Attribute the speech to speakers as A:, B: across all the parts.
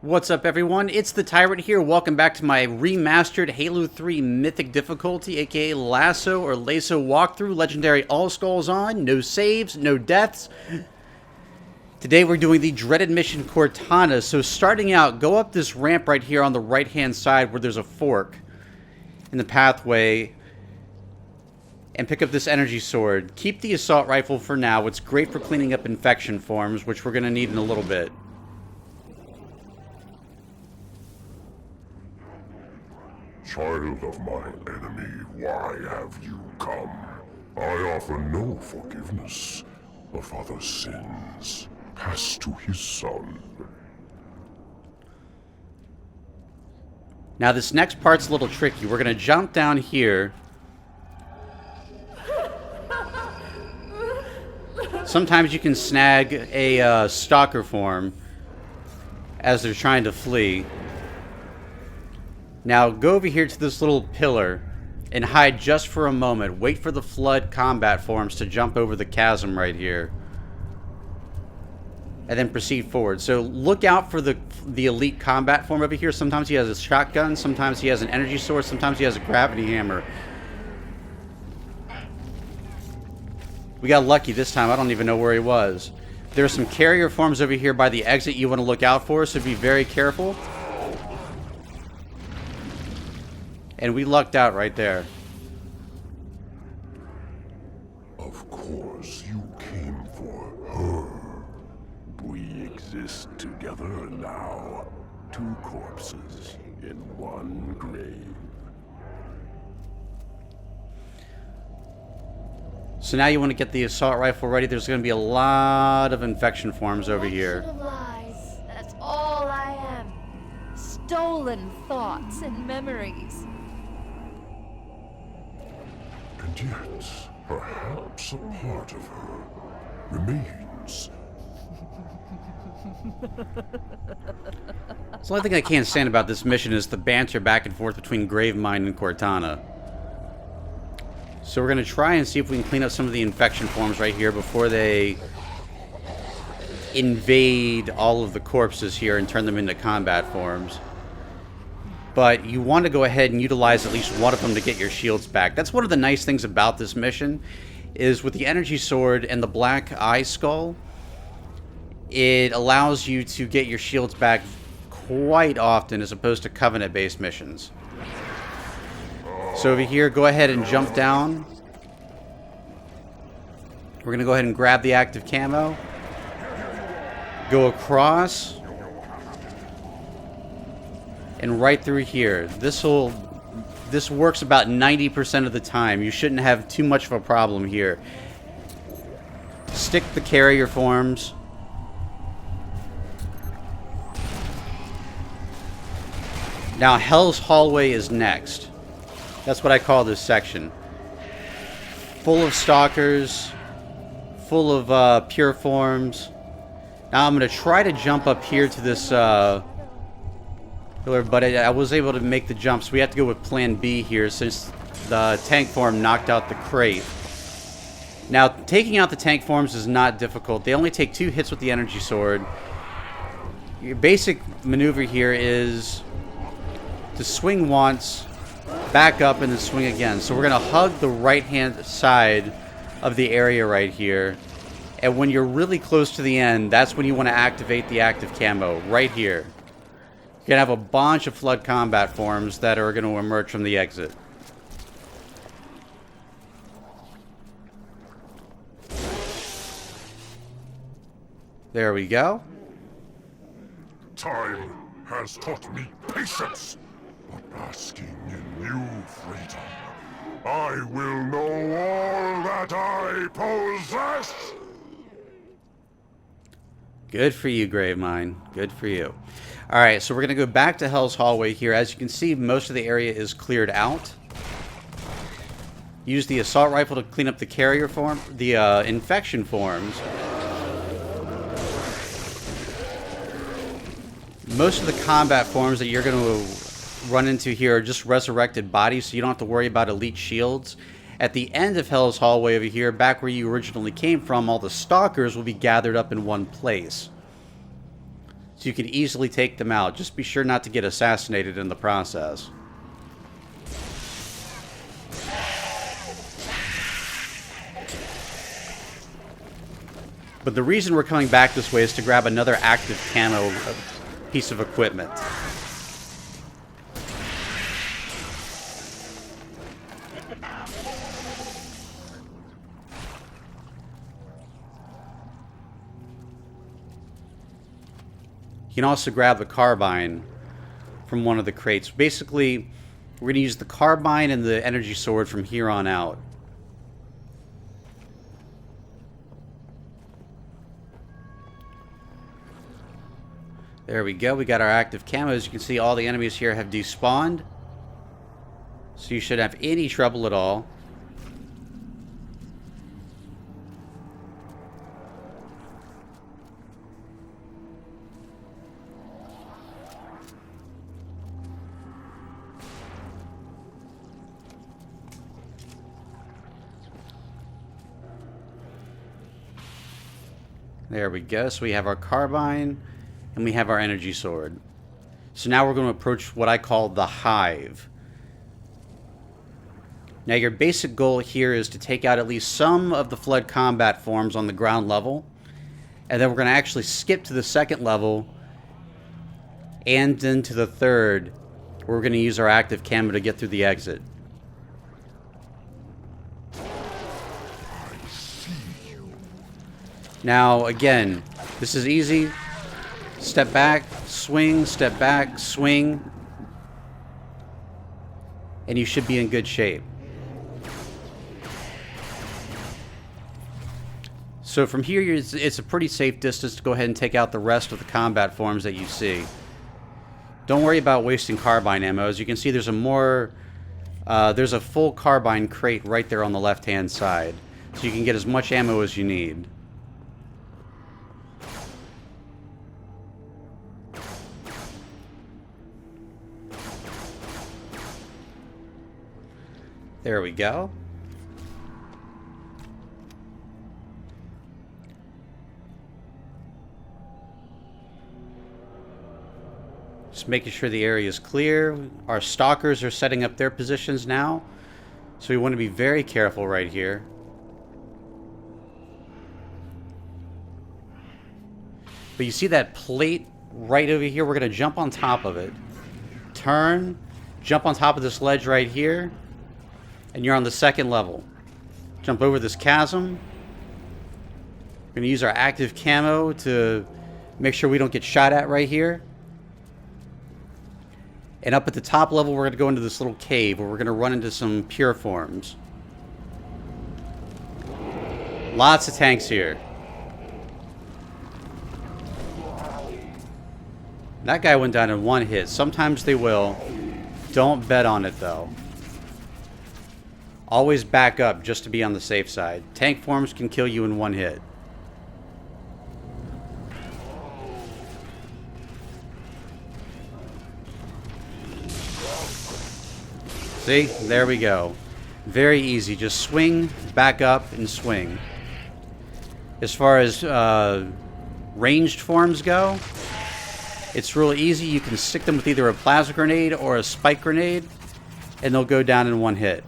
A: What's up, everyone? It's the Tyrant here. Welcome back to my remastered Halo 3 Mythic difficulty, aka LASO or LASO walkthrough. Legendary all skulls on, no saves, no deaths. Today we're doing the dreaded mission Cortana. So starting out, go up this ramp right here on the right-hand side where there's a fork in the pathway and pick up this energy sword. Keep the assault rifle for now. It's great for cleaning up infection forms, which we're going to need in a little bit.
B: Child of my enemy, why have you come? I offer no forgiveness. A father's sins pass to his son.
A: Now this next part's a little tricky. We're going to jump down here. Sometimes you can snag a stalker form as they're trying to flee. Now go over here to this little pillar and hide just for a moment. Wait for the flood combat forms to jump over the chasm right here. And then proceed forward. So look out for the elite combat form over here. Sometimes he has a shotgun, sometimes he has an energy sword, sometimes he has a gravity hammer. We got lucky this time. I don't even know where he was. There are some carrier forms over here by the exit you want to look out for, so be very careful. And we lucked out right there.
B: Of course, you came for her. We exist together now. Two corpses in one grave.
A: So now you want to get the assault rifle ready. There's going to be a lot of infection forms over here.
C: Lies. That's all I am. Stolen thoughts and memories.
B: And yet, perhaps a part of her remains.
A: So the only thing I can't stand about this mission is the banter back and forth between Gravemind and Cortana. So we're going to try and see if we can clean up some of the infection forms right here before they invade all of the corpses here and turn them into combat forms. But you want to go ahead and utilize at least one of them to get your shields back. That's one of the nice things about this mission, is with the energy sword and the black eye skull, it allows you to get your shields back quite often as opposed to Covenant-based missions. So over here, go ahead and jump down. We're going to go ahead and grab the active camo. Go across. And right through here. This works about 90% of the time. You shouldn't have too much of a problem here. Stick the carrier forms. Now Hell's Hallway is next. That's what I call this section. Full of stalkers, full of pure forms. Now I'm going to try to jump up here to this pillar, but I was able to make the jump, so we have to go with plan B here since the tank form knocked out the crate. Now, taking out the tank forms is not difficult. They only take 2 hits with the energy sword. Your basic maneuver here is to swing once, back up, and then swing again. So we're going to hug the right-hand side of the area right here. And when you're really close to the end, that's when you want to activate the active camo, right here. You're going to have a bunch of flood combat forms that are going to emerge from the exit. There we go.
B: Time has taught me patience. But basking in new freedom, I will know all that I possess!
A: Good for you, Gravemind. Good for you. Alright, so we're going to go back to Hell's Hallway here. As you can see, most of the area is cleared out. Use the assault rifle to clean up the carrier form, the infection forms. Most of the combat forms that you're going to run into here are just resurrected bodies, so you don't have to worry about elite shields. At the end of Hell's Hallway over here, back where you originally came from, all the stalkers will be gathered up in one place. So you can easily take them out. Just be sure not to get assassinated in the process. But the reason we're coming back this way is to grab another active camo piece of equipment. You can also grab the carbine from one of the crates. Basically, we're going to use the carbine and the energy sword from here on out. There we go. We got our active camo. As you can see, all the enemies here have despawned. So you shouldn't have any trouble at all. There we go. So we have our carbine and we have our energy sword. So now we're going to approach what I call the hive. Now your basic goal here is to take out at least some of the flood combat forms on the ground level. And then we're going to actually skip to the second level and then to the third, where we're going to use our active camo to get through the exit. Now, again, this is easy. Step back, swing, and you should be in good shape. So from here, it's a pretty safe distance to go ahead and take out the rest of the combat forms that you see. Don't worry about wasting carbine ammo. As you can see, there's a full carbine crate right there on the left-hand side. So you can get as much ammo as you need. There we go. Just making sure the area is clear. Our stalkers are setting up their positions now. So we want to be very careful right here. But you see that plate right over here? We're going to jump on top of it. Turn. Jump on top of this ledge right here. And you're on the second level. Jump over this chasm. We're going to use our active camo to make sure we don't get shot at right here. And up at the top level, we're going to go into this little cave where we're going to run into some pure forms. Lots of tanks here. That guy went down in one hit. Sometimes they will. Don't bet on it, though. Always back up just to be on the safe side. Tank forms can kill you in one hit. See? There we go. Very easy. Just swing, back up, and swing. As far as ranged forms go, it's really easy. You can stick them with either a plasma grenade or a spike grenade, and they'll go down in one hit.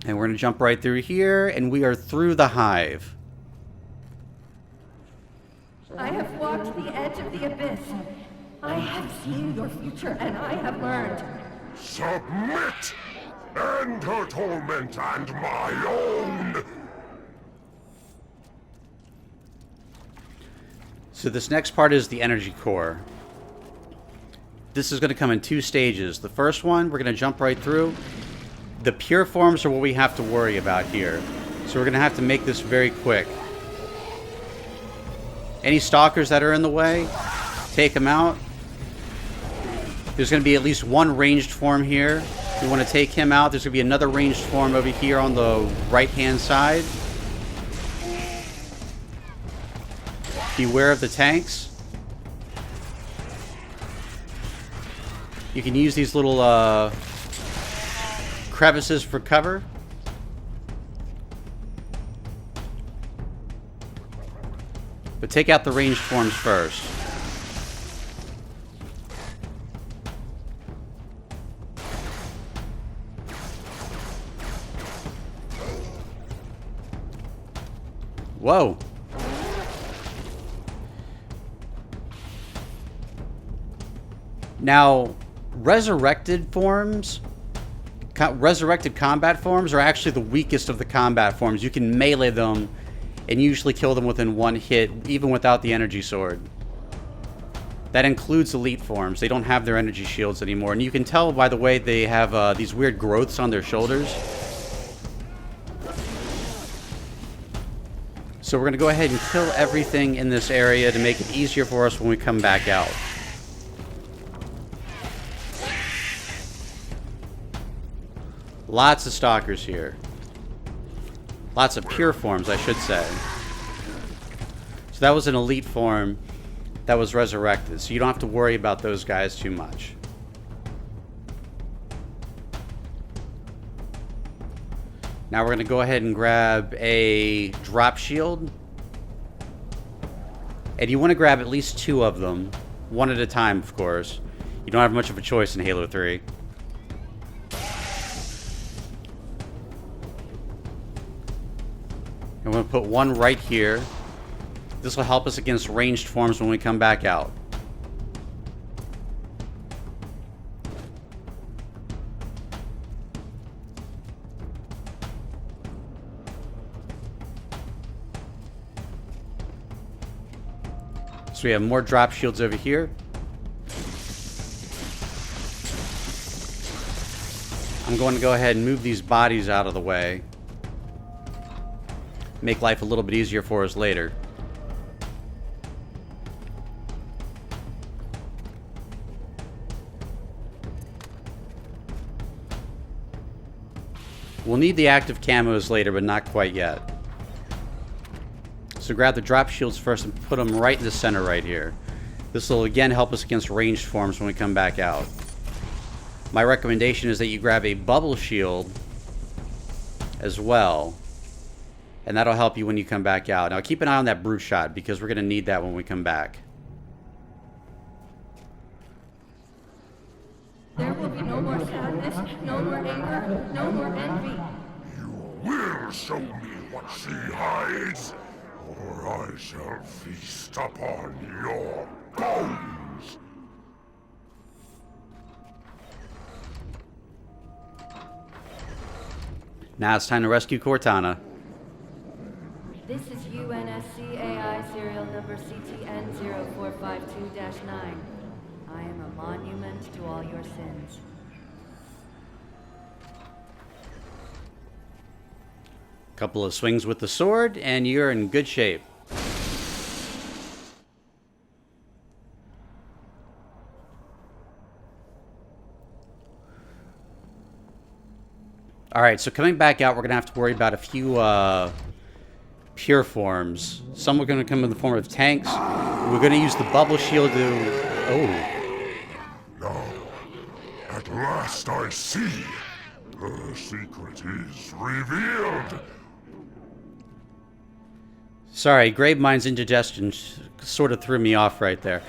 A: And we're going to jump right through here, and we are through the hive.
D: I have walked the edge of the abyss. I have seen your future, and I have learned.
B: Submit! End her torment and my own!
A: So this next part is the energy core. This is going to come in two stages. The first one, we're going to jump right through. The pure forms are what we have to worry about here. So we're going to have to make this very quick. Any stalkers that are in the way, take them out. There's going to be at least one ranged form here. We want to take him out. There's going to be another ranged form over here on the right-hand side. Beware of the tanks. You can use these little crevices for cover. But take out the ranged forms first. Whoa. Now, resurrected combat forms are actually the weakest of the combat forms. You can melee them and usually kill them within one hit, even without the energy sword. That includes elite forms. They don't have their energy shields anymore. And you can tell by the way they have these weird growths on their shoulders. So we're going to go ahead and kill everything in this area to make it easier for us when we come back out. Lots of stalkers here. Lots of pure forms, I should say. So that was an elite form that was resurrected. So you don't have to worry about those guys too much. Now we're going to go ahead and grab a drop shield. And you want to grab at least 2 of them. One at a time, of course. You don't have much of a choice in Halo 3. I'm going to put one right here. This will help us against ranged forms when we come back out. So we have more drop shields over here. I'm going to go ahead and move these bodies out of the way. Make life a little bit easier for us later. We'll need the active camos later, but not quite yet. So grab the drop shields first and put them right in the center right here. This will again help us against ranged forms when we come back out. My recommendation is that you grab a bubble shield as well. And that'll help you when you come back out. Now keep an eye on that brute shot because we're going to need that when we come back.
D: There will be no more sadness, no more anger, no more envy.
B: You will show me what she hides, or I shall feast upon your bones.
C: Now it's time to rescue Cortana.
D: This is UNSCAI serial number CTN0452-9. I am a monument to all your sins.
A: Couple of swings with the sword, and you're in good shape. Alright, so coming back out, we're going to have to worry about a few pure forms. Some are going to come in the form of tanks. We're going to use the bubble shield to... Oh.
B: Now, at last I see. The secret is revealed.
A: Sorry, Gravemind's indigestion sort of threw me off right there.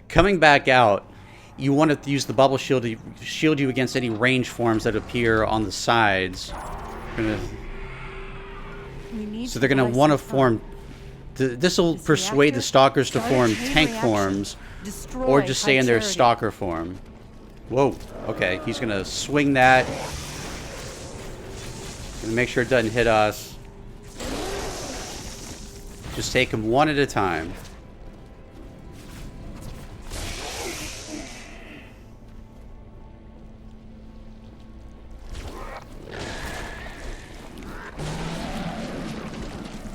A: Coming back out, you want to use the bubble shield to shield you against any range forms that appear on the sides. So they're going to want to form... This will persuade the stalkers to form tank forms or just stay in their stalker form. Whoa. Okay, he's going to swing that. Gonna make sure it doesn't hit us. Just take them one at a time.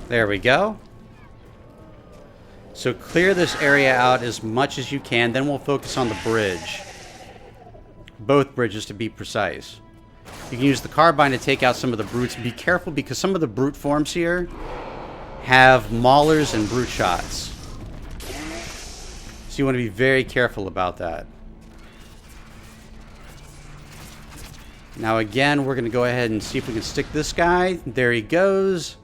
A: There we go. So clear this area out as much as you can, then we'll focus on the bridge. Both bridges to be precise. You can use the carbine to take out some of the brutes. Be careful because some of the brute forms here have maulers and brute shots. So you want to be very careful about that. Now again, we're going to go ahead and see if we can stick this guy. There he goes.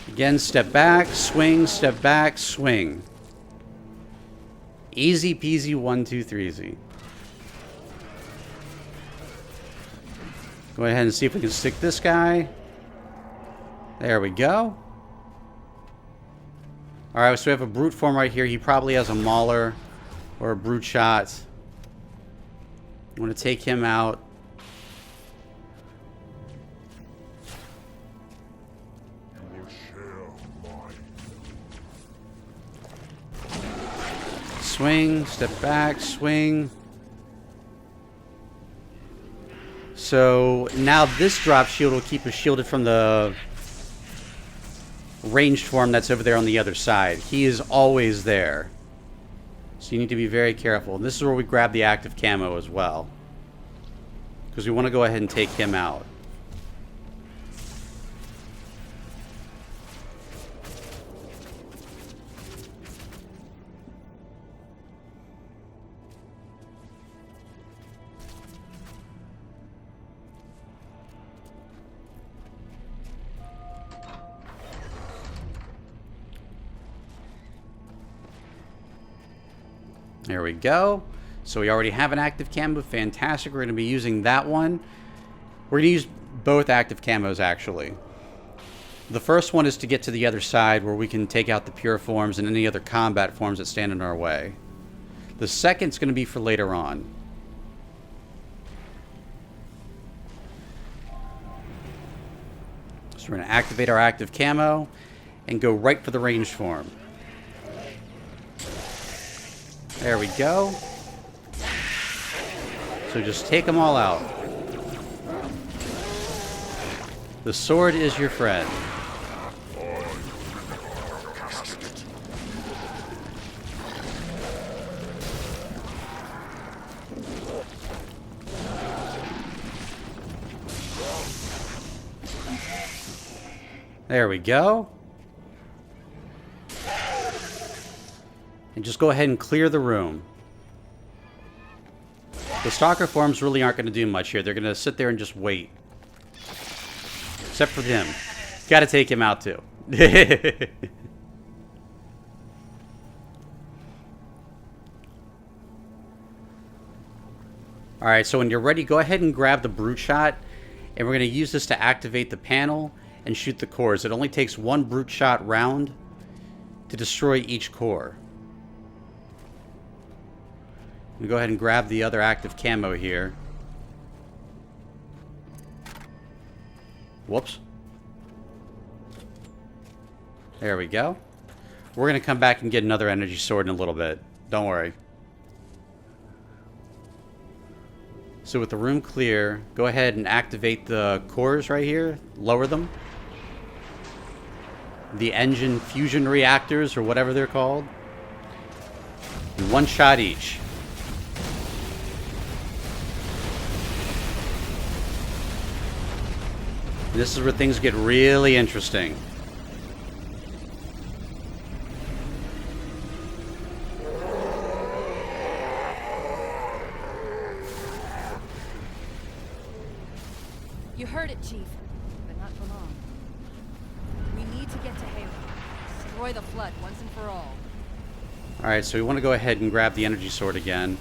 A: Again, step back, swing, step back, swing. Easy peasy, 1, 2, 3 easy. Go ahead and see if we can stick this guy. There we go. Alright, so we have a brute form right here. He probably has a mauler or a brute shot. I'm going to take him out. Swing, step back, swing. So now this drop shield will keep us shielded from the ranged form that's over there on the other side. He is always there. So you need to be very careful. And this is where we grab the active camo as well, because we want to go ahead and take him out. There we go. So we already have an active camo. Fantastic. We're going to be using that one. We're going to use both active camos, actually. The first one is to get to the other side where we can take out the pure forms and any other combat forms that stand in our way. The second is going to be for later on. So we're going to activate our active camo and go right for the ranged form. There we go. So just take them all out. The sword is your friend. There we go. And just go ahead and clear the room. The stalker forms really aren't going to do much here. They're going to sit there and just wait. Except for them. Got to take him out too. Alright, so when you're ready, go ahead and grab the brute shot. And we're going to use this to activate the panel and shoot the cores. It only takes one brute shot round to destroy each core. I'm gonna go ahead and grab the other active camo here. Whoops. There we go. We're gonna come back and get another energy sword in a little bit. Don't worry. So with the room clear, go ahead and activate the cores right here. Lower them. The engine fusion reactors, or whatever they're called. And one shot each. This is where things get really interesting.
C: You heard it, Chief, but not for long. We need to get to Halo. Destroy the flood once and for all.
A: Alright, so we want to go ahead and grab the energy sword again.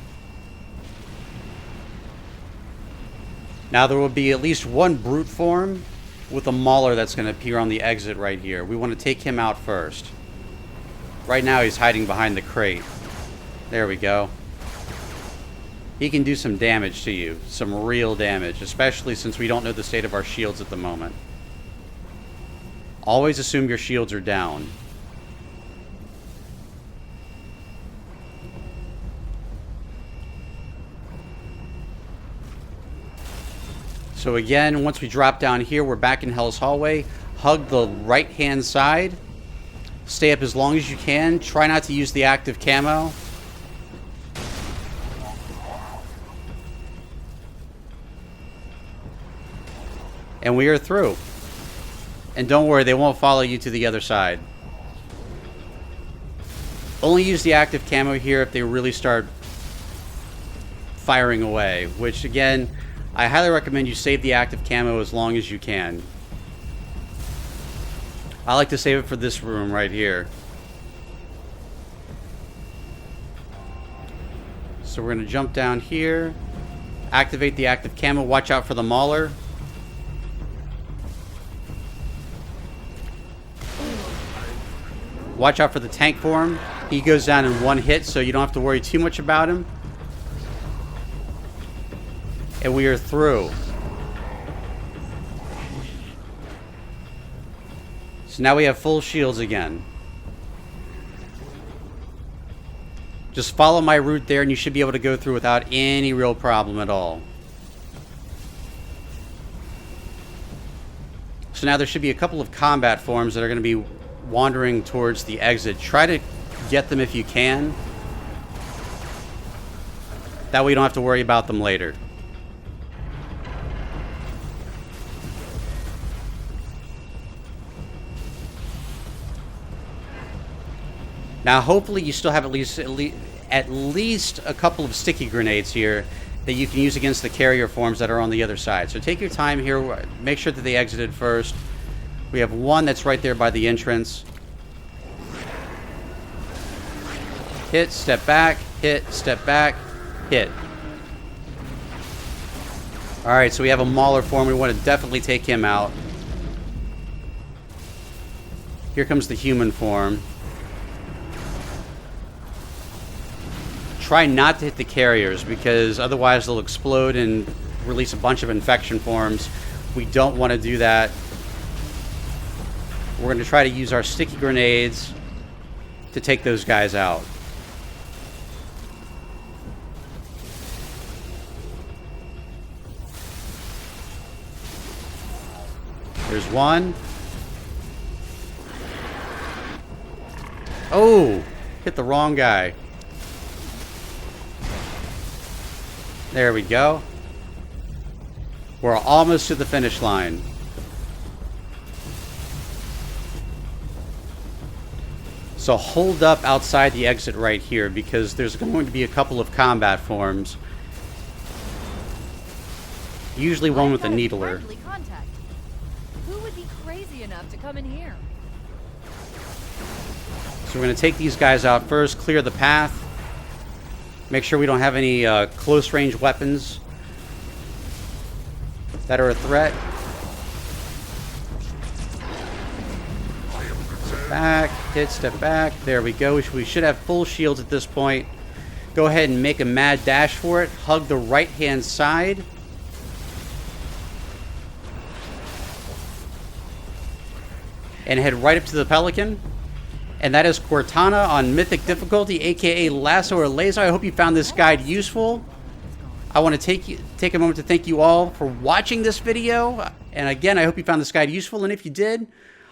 A: Now there will be at least one brute form with a mauler that's going to appear on the exit right here. We want to take him out first. Right now he's hiding behind the crate. There we go. He can do some damage to you. Some real damage. Especially since we don't know the state of our shields at the moment. Always assume your shields are down. So again, once we drop down here, we're back in Hell's Hallway. Hug the right-hand side. Stay up as long as you can. Try not to use the active camo. And we are through. And don't worry, they won't follow you to the other side. Only use the active camo here if they really start firing away. Which, again, I highly recommend you save the active camo as long as you can. I like to save it for this room right here. So we're going to jump down here. Activate the active camo. Watch out for the mauler. Watch out for the tank form. He goes down in one hit, so you don't have to worry too much about him. And we are through. So now we have full shields again. Just follow my route there and you should be able to go through without any real problem at all. So now there should be a couple of combat forms that are going to be wandering towards the exit. Try to get them if you can. That way you don't have to worry about them later. Now, hopefully, you still have at least a couple of sticky grenades here that you can use against the carrier forms that are on the other side. So take your time here. Make sure that they exited first. We have one that's right there by the entrance. Hit, step back, hit, step back, hit. All right, so we have a Mauler form. We want to definitely take him out. Here comes the human form. Try not to hit the carriers because otherwise they'll explode and release a bunch of infection forms. We don't want to do that. We're going to try to use our sticky grenades to take those guys out. There's one. Oh, hit the wrong guy. There we go. We're almost to the finish line. So hold up outside the exit right here because there's going to be a couple of combat forms. Usually one with a needler.
C: Contact. Who would be crazy enough to come in here?
A: So we're going to take these guys out first, clear the path. Make sure we don't have any close-range weapons that are a threat. Step back, hit, step back. There we go. We should have full shields at this point. Go ahead and make a mad dash for it. Hug the right-hand side. And head right up to the pelican. And that is Cortana on Mythic difficulty, aka LASO or LASO. I hope you found this guide useful. I want to take a moment to thank you all for watching this video. And again, I hope you found this guide useful. And if you did,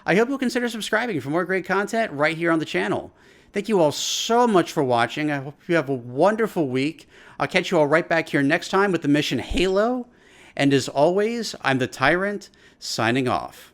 A: I hope you'll consider subscribing for more great content right here on the channel. Thank you all so much for watching. I hope you have a wonderful week. I'll catch you all right back here next time with the mission Halo. And as always, I'm the Tyrant, signing off.